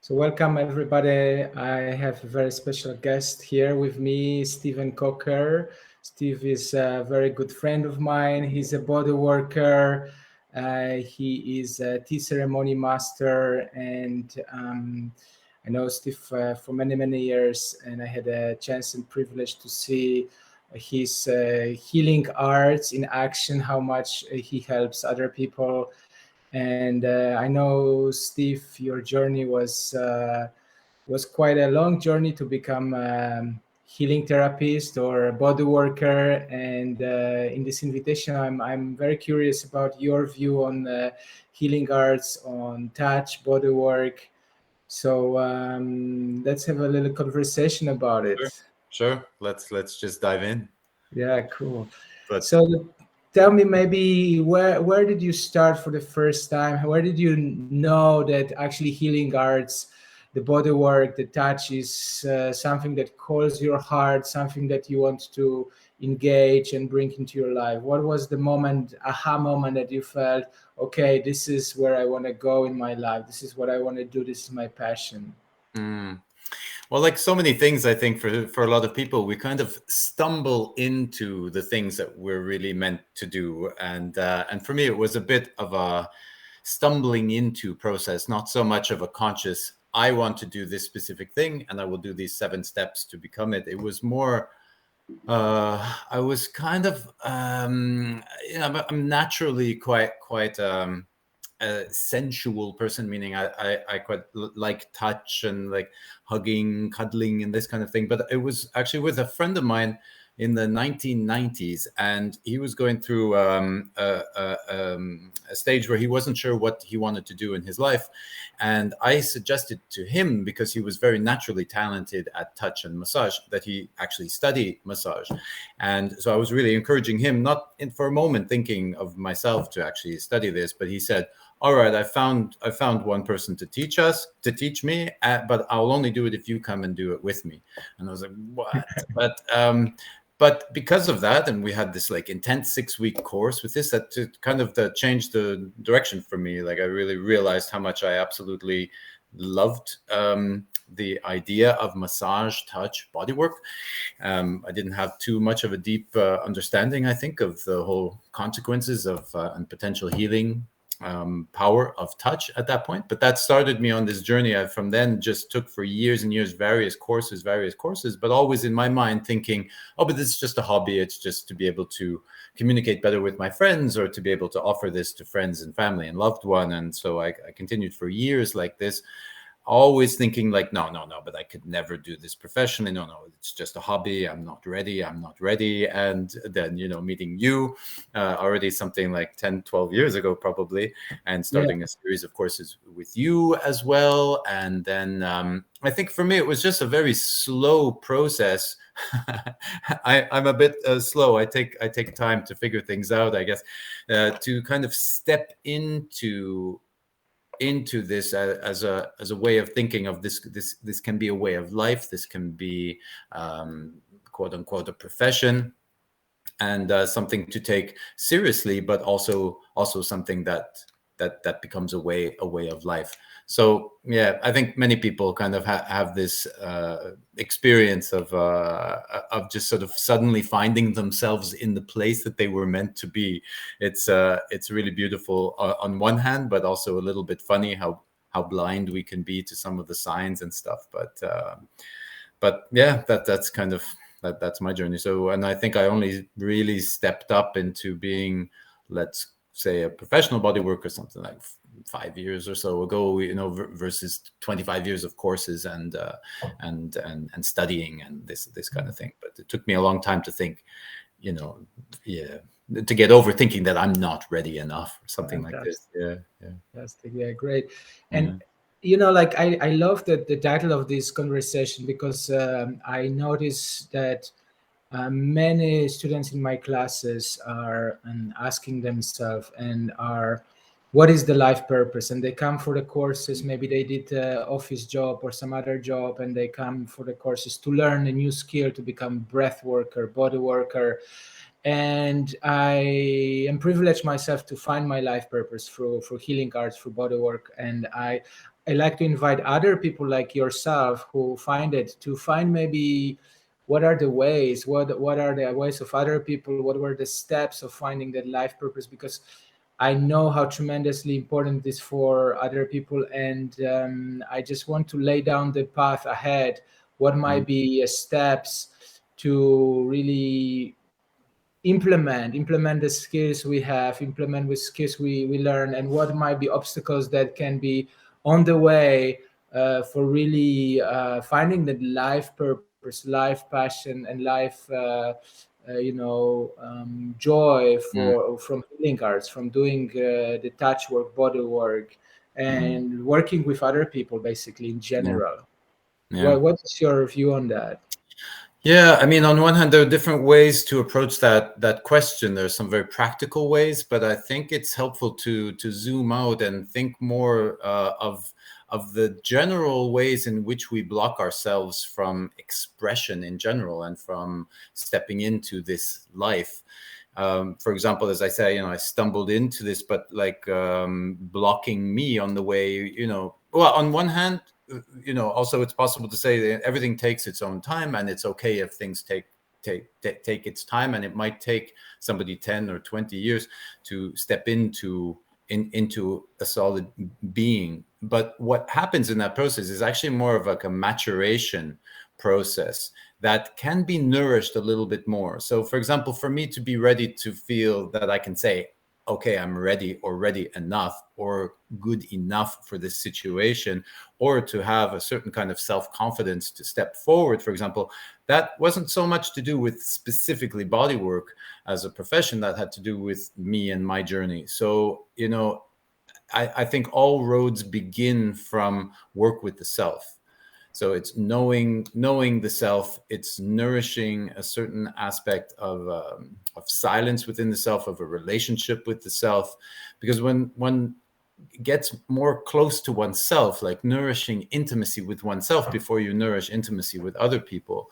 So welcome everybody. I have a very special guest here with me, Stephen Kokker. Steve is a very good friend of mine. He's a bodyworker. He is a tea ceremony master, and I know Steve for many, many years, and I had a chance and privilege to see his healing arts in action, how much he helps other people. And I know, Steve, your journey was quite a long journey to become healing therapist or a body worker. And in this invitation, I'm very curious about your view on healing arts, on touch, body work. So let's have a little conversation about it. Sure. Let's just dive in. Yeah, cool. But So tell me, maybe where did you start for the first time? Where did you know that actually healing arts, the body work, the touch is something that calls your heart, something that you want to engage and bring into your life? What was the moment, aha moment that you felt, okay, this is where I want to go in my life. This is what I want to do. This is my passion. well, like so many things, I think for a lot of people, we kind of stumble into the things that we're really meant to do, and for me, it was a bit of a stumbling into process, not so much of a conscious. I want to do this specific thing, and I will do these 7 steps to become it. It was more. I was kind of, I'm naturally quite a sensual person, meaning I quite like touch and like hugging, cuddling, and this kind of thing. But it was actually with a friend of mine in the 1990s, and he was going through a stage where he wasn't sure what he wanted to do in his life. And I suggested to him, because he was very naturally talented at touch and massage, that he actually study massage. And so I was really encouraging him, not for a moment thinking of myself to actually study this, but he said, all right, I found one person to teach me, but I'll only do it if you come and do it with me. And I was like, what? But because of that, and we had this like intense 6-week course with this, that kind of changed the direction for me. Like I really realized how much I absolutely loved the idea of massage, touch, body work. I didn't have too much of a deep understanding, I think, of the whole consequences of and potential healing power of touch at that point. But that started me on this journey. I from then just took for years and years various courses, but always in my mind thinking, oh, but this is just a hobby. It's just to be able to communicate better with my friends, or to be able to offer this to friends and family and loved one. And so I continued for years like this, always thinking like, no, but I could never do this professionally. No, it's just a hobby. I'm not ready. And then, meeting you already something like 10, 12 years ago, probably, and starting a series of courses with you as well. And then I think for me, it was just a very slow process. I'm a bit slow. I take time to figure things out, I guess, to kind of step into this as a way of thinking of this can be a way of life. This can be quote unquote a profession, and something to take seriously, but also something that becomes a way of life. So yeah, I think many people kind of have this experience of just sort of suddenly finding themselves in the place that they were meant to be. It's really beautiful on one hand, but also a little bit funny how blind we can be to some of the signs and stuff. But yeah, that's kind of that's my journey. So, and I think I only really stepped up into being, let's say, a professional bodyworker something like 5 years or so ago, versus 25 years of courses and studying and this kind of thing. But it took me a long time to think, to get over thinking that I'm not ready enough or something like this. Yeah. Fantastic. Yeah, great. And like I love the title of this conversation, because I notice that many students in my classes are asking themselves and are, what is the life purpose? And they come for the courses. Maybe they did an office job or some other job, and they come for the courses to learn a new skill, to become breath worker, body worker. And I am privileged myself to find my life purpose through healing arts, through body work. And I like to invite other people like yourself who find it to find maybe what are the ways, what are the ways of other people, what were the steps of finding that life purpose, because I know how tremendously important this for other people, and I just want to lay down the path ahead. What might be steps to really implement the skills we have, implement with skills we learn, and what might be obstacles that can be on the way for really finding the life purpose, life passion, and life joy from healing arts, from doing the touch work, body work, and working with other people basically in Yeah. general. Yeah. What is your view on that? Yeah, I mean, on one hand, there are different ways to approach that question. There's some very practical ways, but I think it's helpful to zoom out and think more of the general ways in which we block ourselves from expression in general and from stepping into this life. For example, as I say, I stumbled into this, but like blocking me on the way, well, on one hand, also it's possible to say that everything takes its own time, and it's okay if things take its time, and it might take somebody 10 or 20 years to step into a solid being. But what happens in that process is actually more of like a maturation process that can be nourished a little bit more. So for example, for me to be ready to feel that I can say, okay, I'm ready or ready enough or good enough for this situation, or to have a certain kind of self-confidence to step forward, for example, that wasn't so much to do with specifically bodywork as a profession. That had to do with me and my journey. So, I think all roads begin from work with the self. So it's knowing the self. It's nourishing a certain aspect of silence within the self, of a relationship with the self. Because when one gets more close to oneself, like nourishing intimacy with oneself before you nourish intimacy with other people,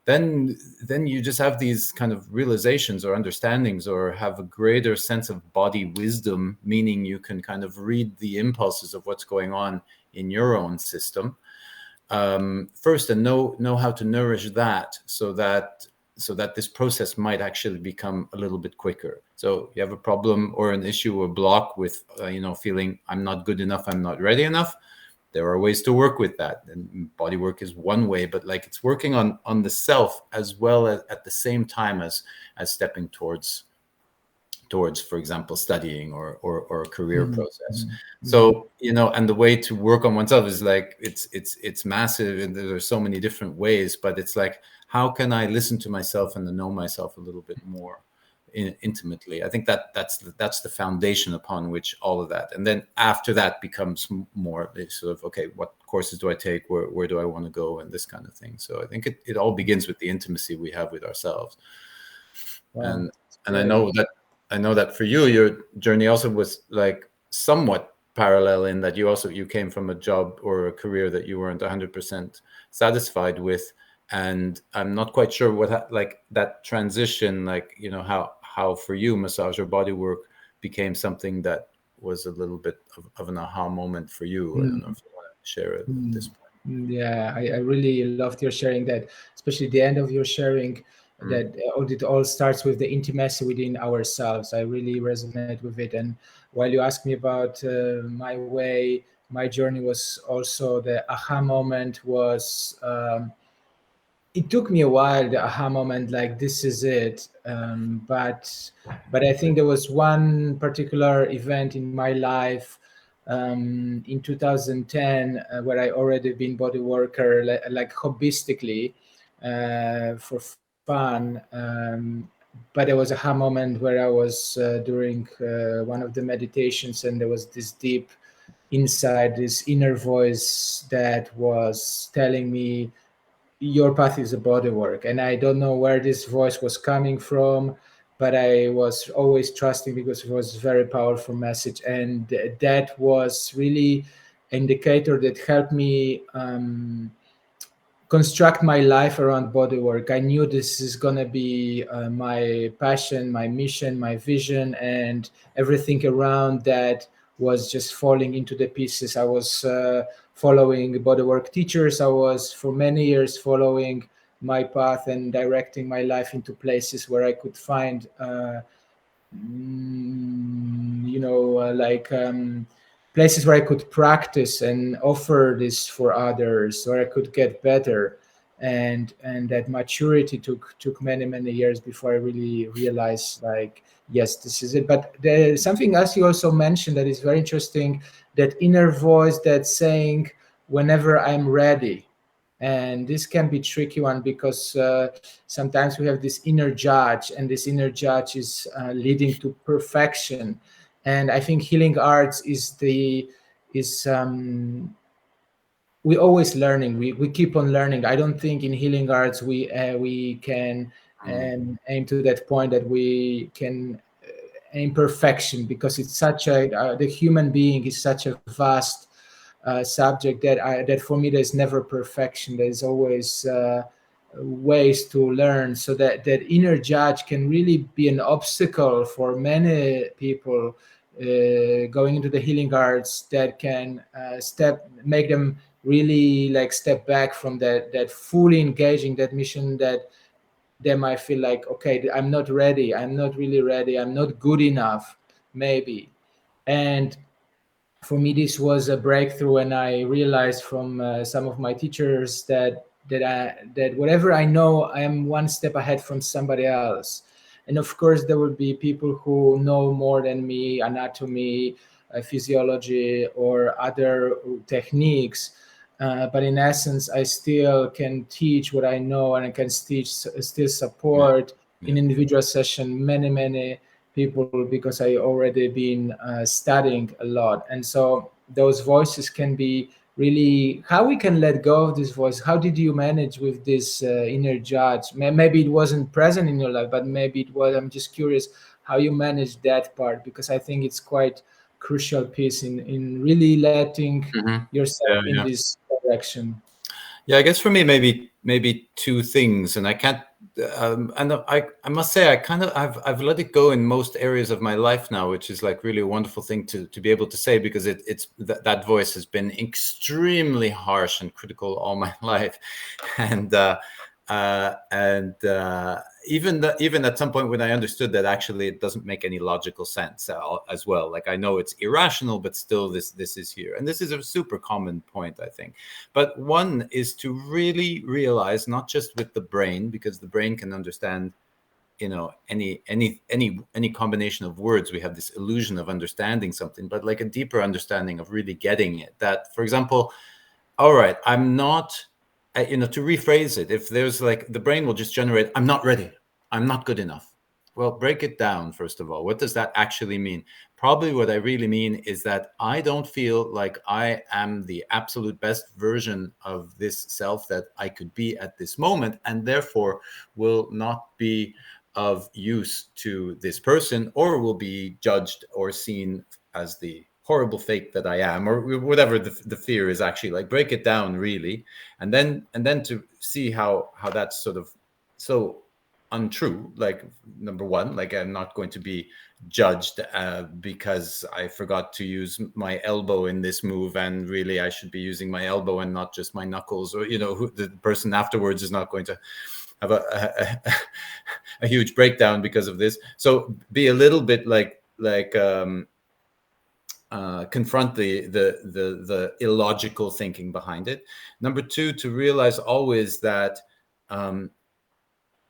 then you just have these kind of realizations or understandings, or have a greater sense of body wisdom, meaning you can kind of read the impulses of what's going on in your own system first, and know how to nourish that, so that this process might actually become a little bit quicker. So you have a problem or an issue or block with feeling I'm not good enough, I'm not ready enough. There are ways to work with that, and body work is one way, but like it's working on the self as well as at the same time as stepping towards, for example, studying or a career process. So and the way to work on oneself is like it's massive, and there are so many different ways, but it's like, how can I listen to myself and know myself a little bit more intimately? I think that's the foundation upon which all of that, and then after that becomes more sort of, okay, what courses do I take, where do I want to go, and this kind of thing. So I think it all begins with the intimacy we have with ourselves. Wow, and I know that for you, your journey also was like somewhat parallel in that you came from a job or a career that you weren't 100% satisfied with. And I'm not quite sure what like that transition, like, how for you massage or body work became something that was a little bit of an aha moment for you. I don't know if you want to share it at this point. Yeah, I really loved your sharing that, especially the end of your sharing, that it all starts with the intimacy within ourselves. I really resonate with it. And while you asked me about my way, my journey was also the aha moment was, it took me a while, the aha moment, like this is it. But I think there was one particular event in my life in 2010 where I already been body worker like hobbystically for fun. But there was a aha moment where I was during one of the meditations, and there was this deep inside, this inner voice that was telling me, your path is a body work. And I don't know where this voice was coming from, but I was always trusting because it was a very powerful message. And that was really indicator that helped me construct my life around body work. I knew this is going to be my passion, my mission, my vision, and everything around that was just falling into the pieces. I was following bodywork teachers. I was for many years following my path and directing my life into places where I could find places where I could practice and offer this for others, where I could get better. And that maturity took many years before I really realized, like, yes, this is it. But there's something else you also mentioned that is very interesting, that inner voice that's saying, whenever I'm ready. And this can be tricky one, because sometimes we have this inner judge, and this inner judge is leading to perfection. And I think healing arts is we always learning. We keep on learning. I don't think in healing arts we can aim to that point that we can aim perfection, because it's such a the human being is such a vast subject that for me there's never perfection. There's always ways to learn, so that inner judge can really be an obstacle for many people going into the healing arts, that can make them really like step back from that fully engaging that mission, that they might feel like, okay, I'm not ready, I'm not really ready, I'm not good enough, maybe. And for me, this was a breakthrough, and I realized from some of my teachers that whatever I know, I am one step ahead from somebody else. And of course, there will be people who know more than me, anatomy, physiology, or other techniques. But in essence, I still can teach what I know, and I can still support in individual session many people, because I already been studying a lot. And so those voices can be really, how we can let go of this voice. How did you manage with this inner judge? Maybe it wasn't present in your life, but maybe it was. I'm just curious how you manage that part, because I think it's quite crucial piece in really letting yourself in this direction. Yeah, I guess for me, maybe two things, and I can't, and I must say, I've let it go in most areas of my life now, which is like really a wonderful thing to be able to say, because it's that voice has been extremely harsh and critical all my life, and even at some point when I understood that actually it doesn't make any logical sense as well. Like, I know it's irrational, but still this is here. And this is a super common point, I think. But one is to really realize, not just with the brain, because the brain can understand, any combination of words. We have this illusion of understanding something, but like a deeper understanding of really getting it. That, for example, all right, I'm not, to rephrase it, if there's like, the brain will just generate, I'm not ready, I'm not good enough. Well, break it down. First of all, what does that actually mean? Probably what I really mean is that I don't feel like I am the absolute best version of this self that I could be at this moment, and therefore will not be of use to this person, or will be judged or seen as the horrible fake that I am, or whatever the fear is. Actually, like, break it down really, and then to see how that's sort of so untrue. Like, number one, like, I'm not going to be judged because I forgot to use my elbow in this move, and really I should be using my elbow and not just my knuckles, or the person afterwards is not going to have a huge breakdown because of this. So be a little bit confront the illogical thinking behind it. Number two, to realize always that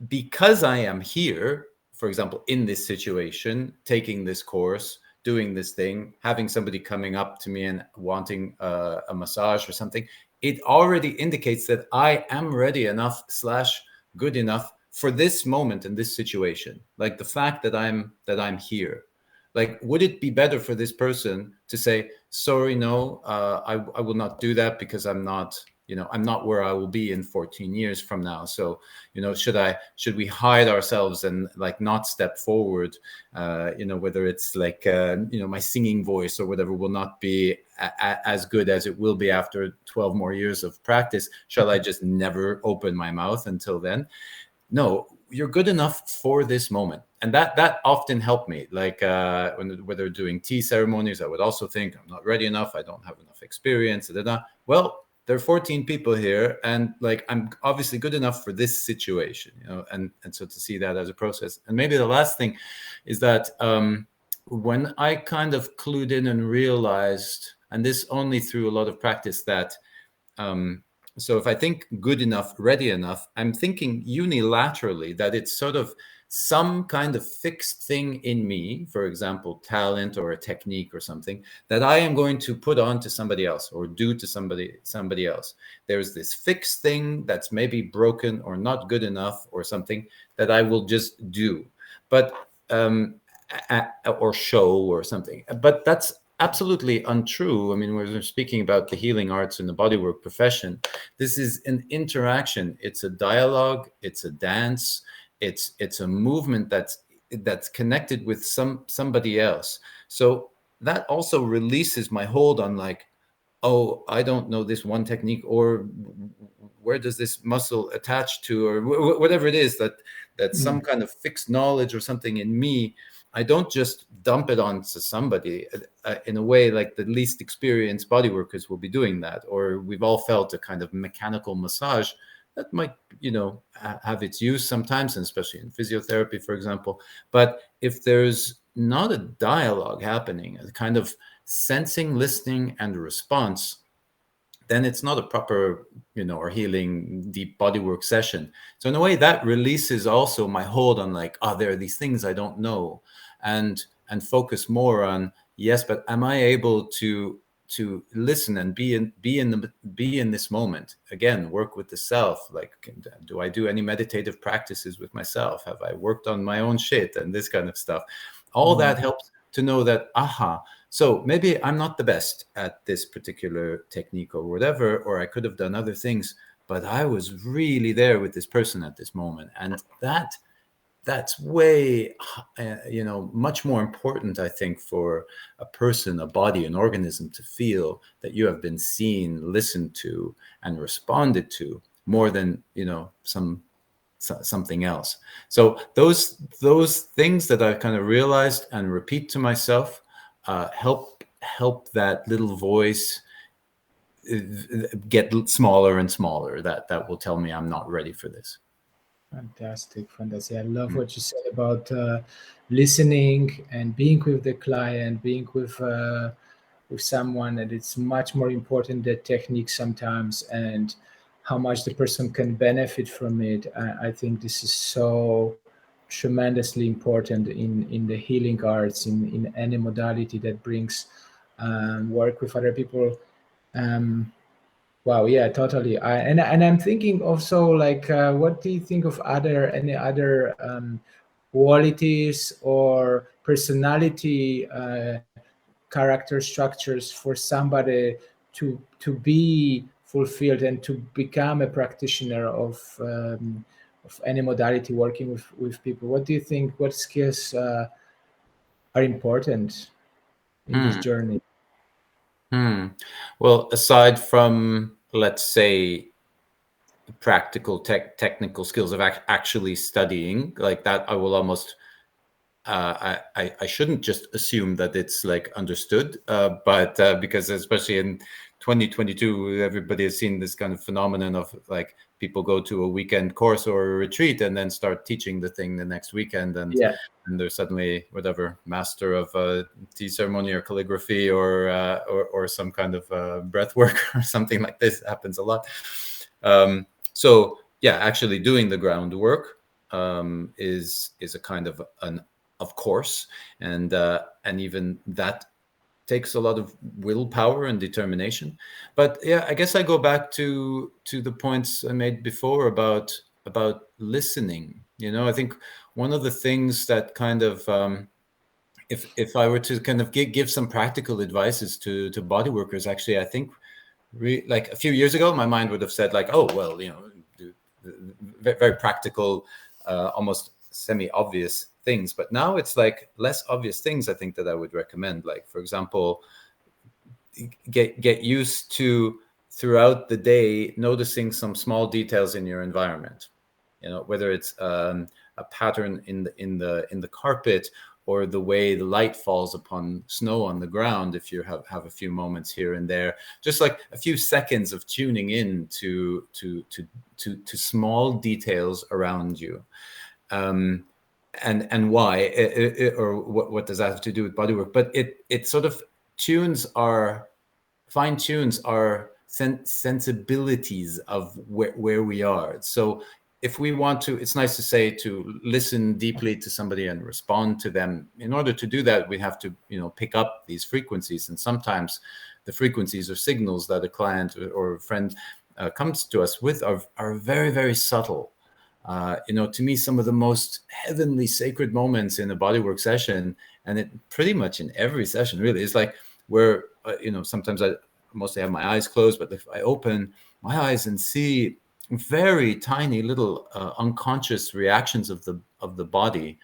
because I am here, for example, in this situation, taking this course, doing this thing, having somebody coming up to me and wanting a massage or something, it already indicates that I am ready enough / good enough for this moment in this situation. Like, the fact that I'm here. Like, would it be better for this person to say, sorry, no, I will not do that, because I'm not where I will be in 14 years from now. So, should we hide ourselves and like not step forward? Whether it's like, my singing voice or whatever will not be as good as it will be after 12 more years of practice. Shall I just never open my mouth until then? no, you're good enough for this moment. And that often helped me. Like when whether doing tea ceremonies, I would also think I'm not ready enough. I don't have enough experience. Da, da, da. Well, there are 14 people here, and like I'm obviously good enough for this situation, you know. And so to see that as a process. And maybe the last thing is that when I kind of clued in and realized, and this only through a lot of practice, that so if I think good enough, ready enough, I'm thinking unilaterally that it's sort of some kind of fixed thing in me, for example, talent or a technique or something, that I am going to put on to somebody else or do to somebody else. There's this fixed thing that's maybe broken or not good enough or something that I will just do. But or show or something. But that's absolutely untrue. I mean, we're speaking about the healing arts and the bodywork profession. This is an interaction. It's a dialogue. It's a dance. It's a movement that's connected with somebody else. So that also releases my hold on, like, oh, I don't know this one technique, or where does this muscle attach to, or whatever it is, that's some kind of fixed knowledge or something in me. I don't just dump it onto somebody in a way like the least experienced body workers will be doing that. Or we've all felt a kind of mechanical massage that might, you know, have its use sometimes, and especially in physiotherapy, for example. But if there's not a dialogue happening, a kind of sensing, listening, and response, then it's not a proper, you know, or healing deep bodywork session. So in a way, that releases also my hold on, like, oh, there are these things I don't know, and focus more on, yes, but am I able to listen and be in this moment again? Work with the self. Like, do I do any meditative practices with myself? Have I worked on my own shit and this kind of stuff? All that helps to know that, aha, so maybe I'm not the best at this particular technique or whatever, or I could have done other things, but I was really there with this person at this moment. And that's way, you know, much more important, I think, for a person, a body, an organism, to feel that you have been seen, listened to, and responded to, more than, you know, something else. So those things that I kind of realized and repeat to myself help that little voice get smaller and smaller. That will tell me I'm not ready for this. Fantastic, fantastic. I love what you said about listening and being with the client, being with someone, and it's much more important the technique sometimes and how much the person can benefit from it. I think this is so tremendously important in the healing arts, in any modality that brings work with other people. Um, Wow, yeah, totally. And I'm thinking also, like, what do you think of any other qualities or personality character structures for somebody to be fulfilled and to become a practitioner of any modality working with people? What do you think? What skills are important in this Hmm. journey? Well, aside from, let's say, practical technical skills of actually studying like that, I will almost I shouldn't just assume that it's like understood, but because especially in 2022, everybody has seen this kind of phenomenon of, like, people go to a weekend course or a retreat and then start teaching the thing the next weekend, Yeah, and they're suddenly whatever master of tea ceremony or calligraphy or some kind of breath work or something like this. It happens a lot. So yeah, actually doing the groundwork is a kind of an of course, and even that takes a lot of willpower and determination. But yeah, I guess I go back to the points I made before about listening. You know, I think one of the things that kind of if I were to kind of give some practical advices to body workers, actually, I think like a few years ago, my mind would have said, like, oh, well, you know, very practical, almost semi-obvious things. But now it's like less obvious things, I think, that I would recommend. Like, for example, get used to, throughout the day, noticing some small details in your environment. whether it's a pattern in the carpet, or the way the light falls upon snow on the ground, if you have a few moments here and there, just like a few seconds of tuning in to small details around you. And why, or what does that have to do with bodywork? But it sort of fine tunes our sensibilities of where we are. So if we want to, it's nice to say, to listen deeply to somebody and respond to them. In order to do that, we have to, pick up these frequencies. And sometimes the frequencies or signals that a client or a friend comes to us with are very, very subtle. To me, some of the most heavenly, sacred moments in a bodywork session, and it pretty much in every session, really, is like where, sometimes I mostly have my eyes closed, but if I open my eyes and see very tiny little unconscious reactions of the body,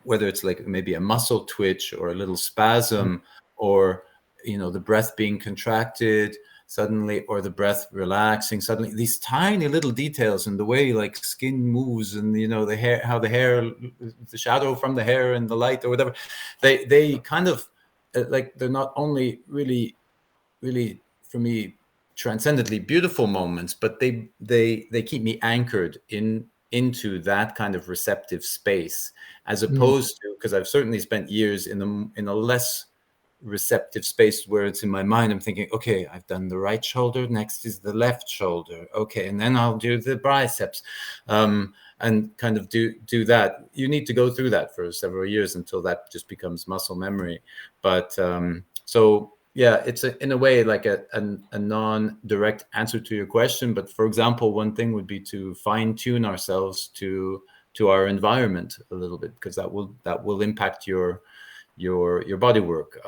whether it's like maybe a muscle twitch or a little spasm, or the breath being contracted suddenly, or the breath relaxing suddenly, these tiny little details in the way like skin moves, and the hair, how the hair, the shadow from the hair and the light or whatever, they kind of like, they're not only really for me transcendently beautiful moments, but they keep me anchored into that kind of receptive space, as opposed to, because I've certainly spent years in a less receptive space where it's in my mind, I'm thinking, okay, I've done the right shoulder, next is the left shoulder, okay, and then I'll do the biceps, and kind of do that. You need to go through that for several years until that just becomes muscle memory. But so yeah, it's in a way like a non-direct answer to your question. But for example, one thing would be to fine tune ourselves to our environment a little bit, because that will impact your body work.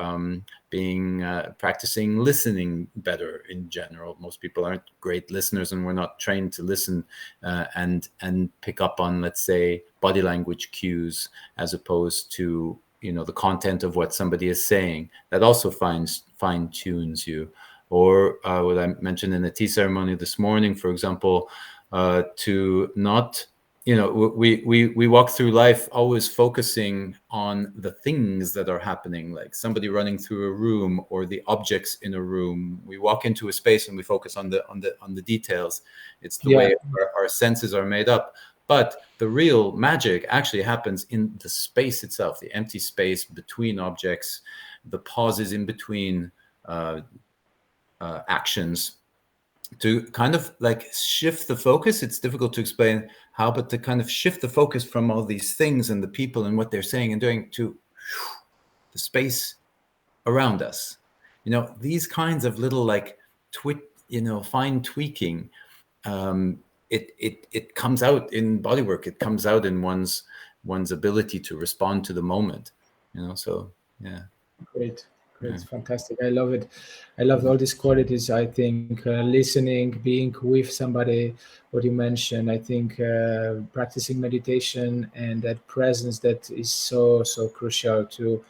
Practicing listening better in general. Most people aren't great listeners, and we're not trained to listen and pick up on, let's say, body language cues, as opposed to the content of what somebody is saying. That also fine tunes you. Or what I mentioned in the tea ceremony this morning, for example, to not, we walk through life always focusing on the things that are happening, like somebody running through a room or the objects in a room. We walk into a space and we focus on the details. It's the way our senses are made up. But the real magic actually happens in the space itself, the empty space between objects, the pauses in between actions, to kind of like shift the focus. It's difficult to explain how, but to kind of shift the focus from all these things and the people and what they're saying and doing to the space around us. These kinds of little like fine tweaking, it comes out in bodywork. It comes out in one's ability to respond to the moment. So yeah. Great, fantastic. I love it. I love all these qualities. I think listening, being with somebody, what you mentioned. I think practicing meditation and that presence, that is so crucial to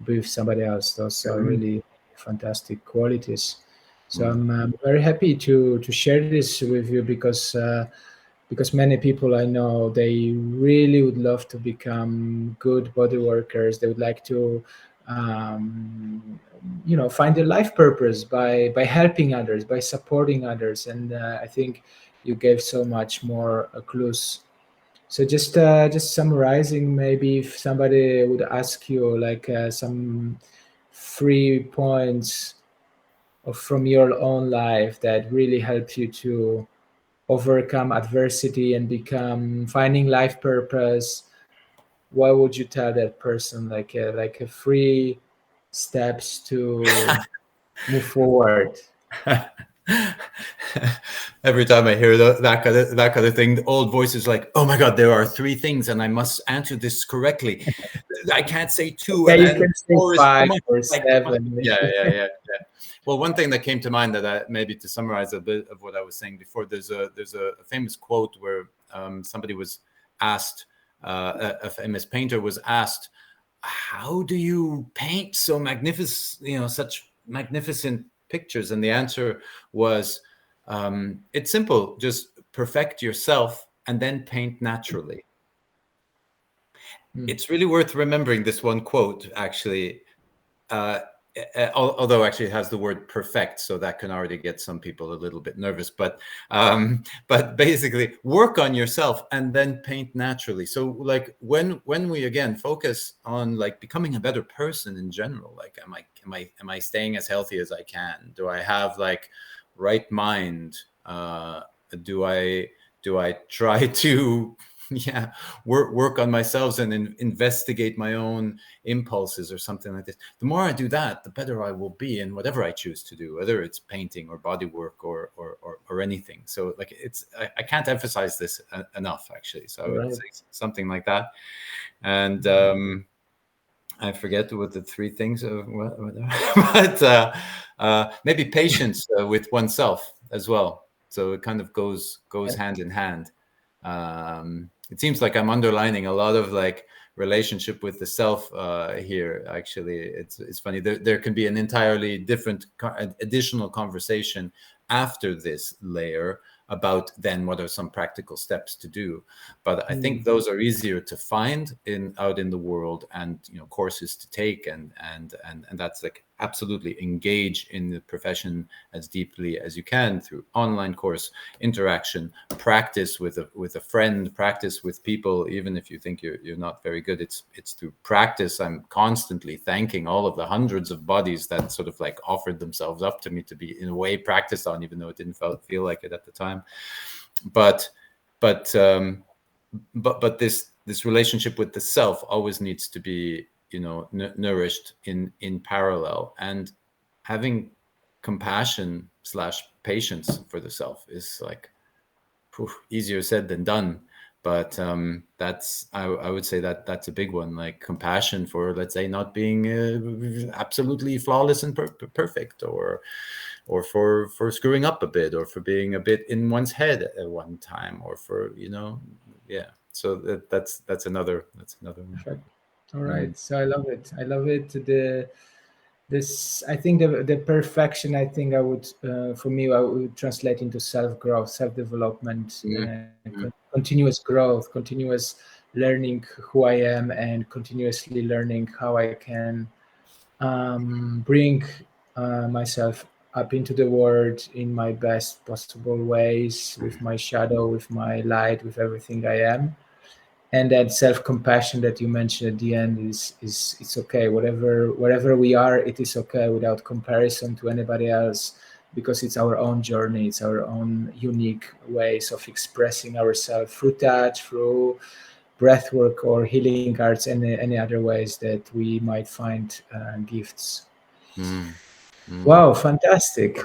be with somebody else. Those are really fantastic qualities. So I'm very happy to share this with you, because many people I know, they really would love to become good body workers. They would like to find their life purpose by helping others, by supporting others. And I think you gave so much more clues. So just summarizing, maybe if somebody would ask you like some 3 points from your own life that really helped you to overcome adversity and become finding life purpose, what would you tell that person, like a 3 steps to move forward? Every time I hear that kind of thing, the old voice is like, "Oh my God, there are 3 things, and I must answer this correctly. I can't say 2, Yeah, and you then can say 4 is too 5 much." or Like, 7. yeah. Well, one thing that came to mind, that maybe to summarize a bit of what I was saying before, there's a famous quote where somebody was asked, a famous painter was asked, "How do you paint so magnificent, such magnificent pictures?" And the answer was, it's simple: just perfect yourself and then paint naturally. It's really worth remembering this one quote, actually. Although actually it has the word perfect, so that can already get some people a little bit nervous. But basically, work on yourself and then paint naturally. So like when we again focus on like becoming a better person in general, like am I staying as healthy as I can? Do I have like right mind? Do I try to work on myself and investigate my own impulses or something like this? The more I do that, the better I will be in whatever I choose to do, whether it's painting or body work or anything. So like I can't emphasize this enough, actually. So I would say something like that. And I forget what the three things are, but maybe patience with oneself as well. So it kind of goes hand in hand. It seems like I'm underlining a lot of like relationship with the self here. Actually, it's funny. There can be an entirely different additional conversation after this layer about then what are some practical steps to do. But I think those are easier to find out in the world, and courses to take, and that's like absolutely engage in the profession as deeply as you can through online course interaction, practice with a friend, practice with people, even if you think you're not very good. It's through practice. I'm constantly thanking all of the hundreds of bodies that sort of like offered themselves up to me to be in a way practiced on, even though it didn't feel like it at the time. But this relationship with the self always needs to be nourished in parallel, and having compassion / patience for the self is like easier said than done. But that's I would say that's a big one, like compassion for, let's say, not being absolutely flawless and perfect, or for screwing up a bit, or for being a bit in one's head at one time, or for so that's another one. Perfect. All right. So I love it. I think the perfection, I think I would for me I would translate into self-growth, self-development, continuous growth, continuous learning who I am, and continuously learning how I can bring myself up into the world in my best possible ways, with my shadow, with my light, with everything I am. And that self-compassion that you mentioned at the end is it's okay, wherever we are, it is okay, without comparison to anybody else, because it's our own journey, it's our own unique ways of expressing ourselves through touch, through breathwork or healing arts, and any other ways that we might find gifts. Wow, fantastic.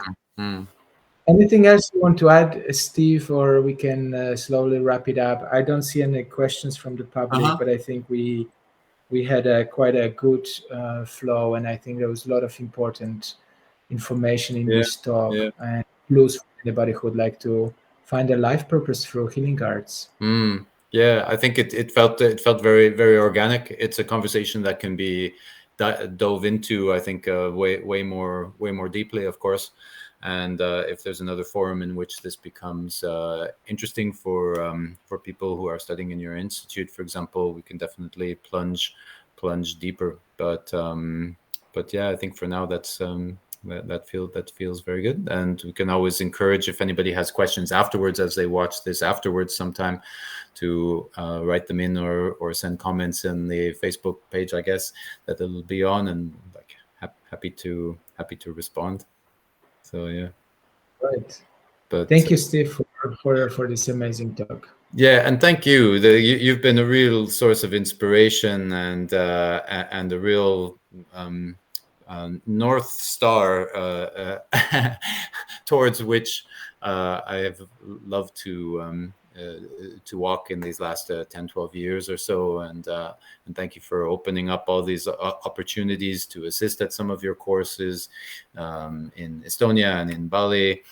Anything else you want to add, Steve, or we can slowly wrap it up? I don't see any questions from the public, but I think we had quite a good flow, and I think there was a lot of important information in this talk, and clues for anybody who would like to find their life purpose through healing arts. Yeah, I think it felt very, very organic. It's a conversation that can be dove into, I think, way more deeply, of course. And if there's another forum in which this becomes interesting for people who are studying in your institute, for example, we can definitely plunge deeper. But yeah, I think for now that feels very good. And we can always encourage, if anybody has questions afterwards, as they watch this afterwards sometime, to write them in or send comments in the Facebook page, I guess, that it'll be on, and like happy to respond. So yeah, right. But thank you, Steve, for this amazing talk. Yeah, and thank you. You've been a real source of inspiration and a real North Star towards which I have loved to walk in these last 10, 12 years or so. And thank you for opening up all these opportunities to assist at some of your courses in Estonia and in Bali.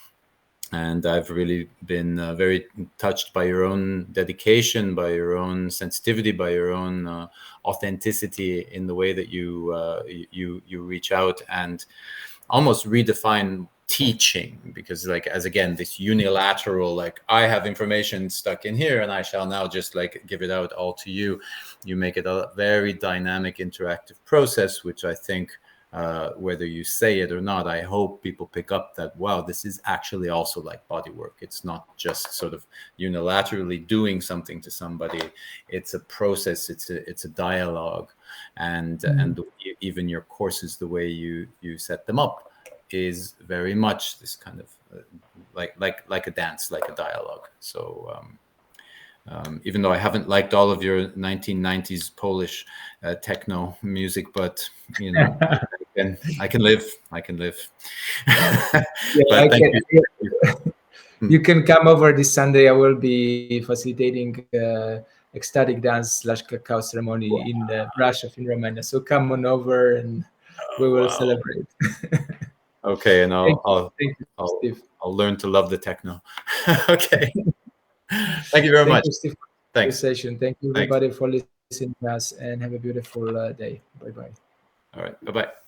And I've really been very touched by your own dedication, by your own sensitivity, by your own authenticity in the way that you reach out and almost redefine teaching, because like, as again, this unilateral, like I have information stuck in here and I shall now just like give it out all to you. You make it a very dynamic, interactive process, which I think whether you say it or not, I hope people pick up that, wow, this is actually also like body work. It's not just sort of unilaterally doing something to somebody. It's a process. It's a dialogue, and even your courses, the way you set them up, is very much this kind of like a dance, like a dialogue. So even though I haven't liked all of your 1990s Polish techno music, but you know, I can live. Yeah, But thank you. You can come over this Sunday. I will be facilitating ecstatic dance / cacao ceremony in Brasov in Romania. So come on over and we will celebrate. Okay, and Thank you, I'll learn to love the techno. Okay. Thank you very much. You, Steve, for Thanks. the session. Thank you, everybody, for listening to us, and have a beautiful day. Bye-bye. All right. Bye-bye.